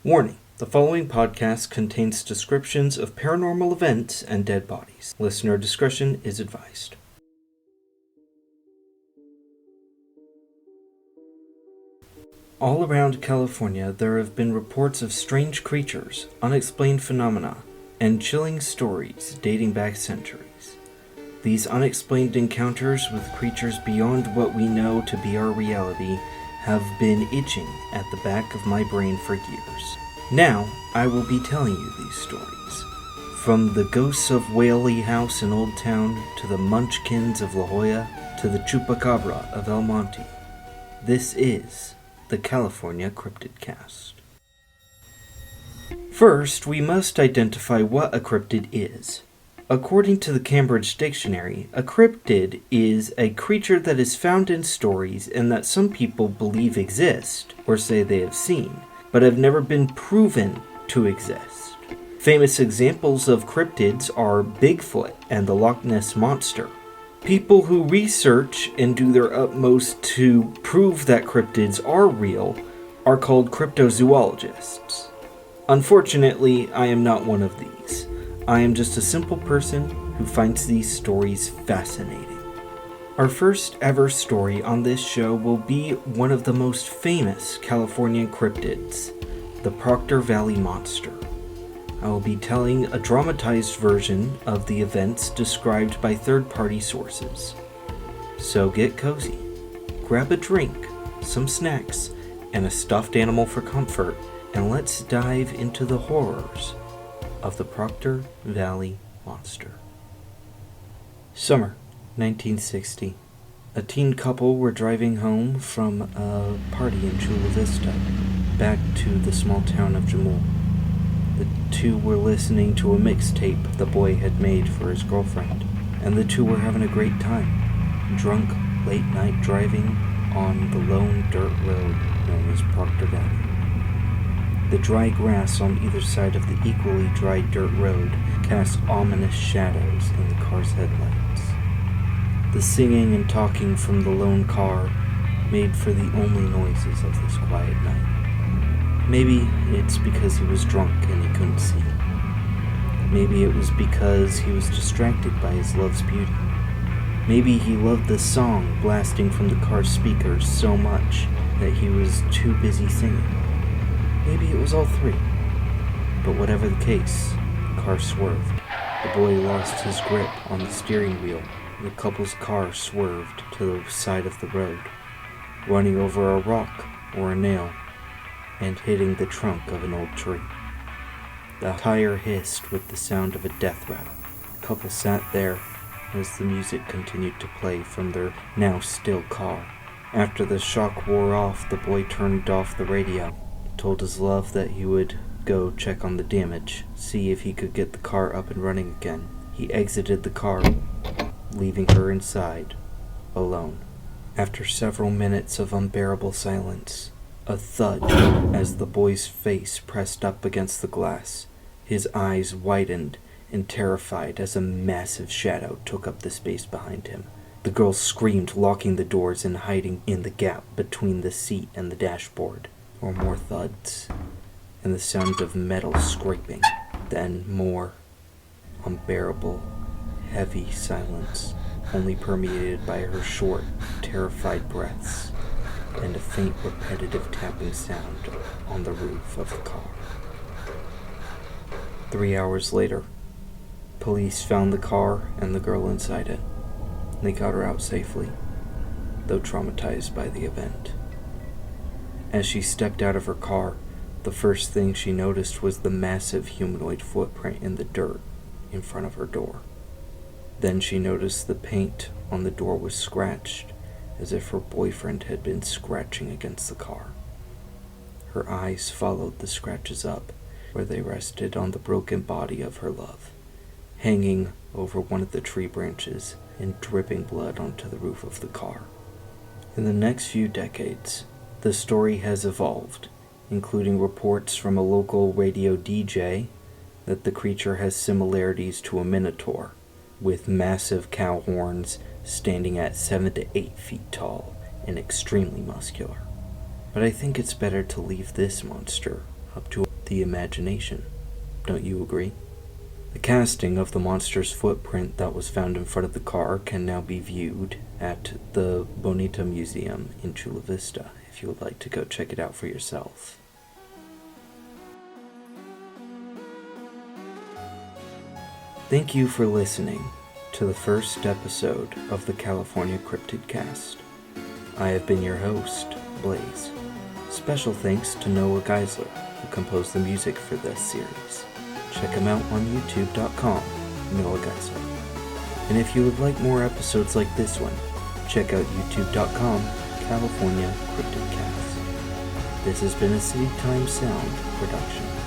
Warning: the following podcast contains descriptions of paranormal events and dead bodies. Listener discretion is advised. All around California, there have been reports of strange creatures, unexplained phenomena, and chilling stories dating back centuries. These unexplained encounters with creatures beyond what we know to be our reality have been itching at the back of my brain for years. Now, I will be telling you these stories. From the ghosts of Whaley House in Old Town, to the Munchkins of La Jolla, to the Chupacabra of El Monte. This is the California Cryptid Cast. First, we must identify what a cryptid is. According to the Cambridge Dictionary, a cryptid is a creature that is found in stories and that some people believe exist, or say they have seen, but have never been proven to exist. Famous examples of cryptids are Bigfoot and the Loch Ness Monster. People who research and do their utmost to prove that cryptids are real are called cryptozoologists. Unfortunately, I am not one of these. I am just a simple person who finds these stories fascinating. Our first ever story on this show will be one of the most famous Californian cryptids, the Proctor Valley Monster. I will be telling a dramatized version of the events described by third-party sources. So get cozy, grab a drink, some snacks, and a stuffed animal for comfort, and let's dive into the horrors of the Proctor Valley Monster. Summer 1960. A teen couple were driving home from a party in Chula Vista, back to the small town of Jamul. The two were listening to a mixtape the boy had made for his girlfriend, and the two were having a great time, drunk, late-night driving on the lone dirt road known as Proctor Valley. The dry grass on either side of the equally dry dirt road cast ominous shadows in the car's headlights. The singing and talking from the lone car made for the only noises of this quiet night. Maybe it's because he was drunk and he couldn't see. Maybe it was because he was distracted by his love's beauty. Maybe he loved the song blasting from the car's speakers so much that he was too busy singing. Maybe it was all three. But whatever the case, the car swerved. The boy lost his grip on the steering wheel. The couple's car swerved to the side of the road, running over a rock or a nail and hitting the trunk of an old tree. The tire hissed with the sound of a death rattle. The couple sat there as the music continued to play from their now still car. After the shock wore off, the boy turned off the radio, told his love that he would go check on the damage, see if he could get the car up and running again. He exited the car, leaving her inside, alone. After several minutes of unbearable silence, a thud as the boy's face pressed up against the glass. His eyes widened and terrified as a massive shadow took up the space behind him. The girl screamed, locking the doors and hiding in the gap between the seat and the dashboard. Or more thuds, and the sound of metal scraping. Then more unbearable, heavy silence, only permeated by her short, terrified breaths, and a faint, repetitive tapping sound on the roof of the car. 3 hours later, police found the car and the girl inside it. They got her out safely, though traumatized by the event. As she stepped out of her car, the first thing she noticed was the massive humanoid footprint in the dirt in front of her door. Then she noticed the paint on the door was scratched, as if her boyfriend had been scratching against the car. Her eyes followed the scratches up, where they rested on the broken body of her love, hanging over one of the tree branches and dripping blood onto the roof of the car. In the next few decades, the story has evolved, including reports from a local radio DJ that the creature has similarities to a minotaur, with massive cow horns standing at 7 to 8 feet tall and extremely muscular. But I think it's better to leave this monster up to the imagination. Don't you agree? The casting of the monster's footprint that was found in front of the car can now be viewed at the Bonita Museum in Chula Vista, if you would like to go check it out for yourself. Thank you for listening to the first episode of the California Cryptid Cast. I have been your host, Blaze. Special thanks to Noah Geisler, who composed the music for this series. Check him out on youtube.com, Noah Geisler. And if you would like more episodes like this one, check out youtube.com, California Cryptid Cast. This has been a City Time Sound production.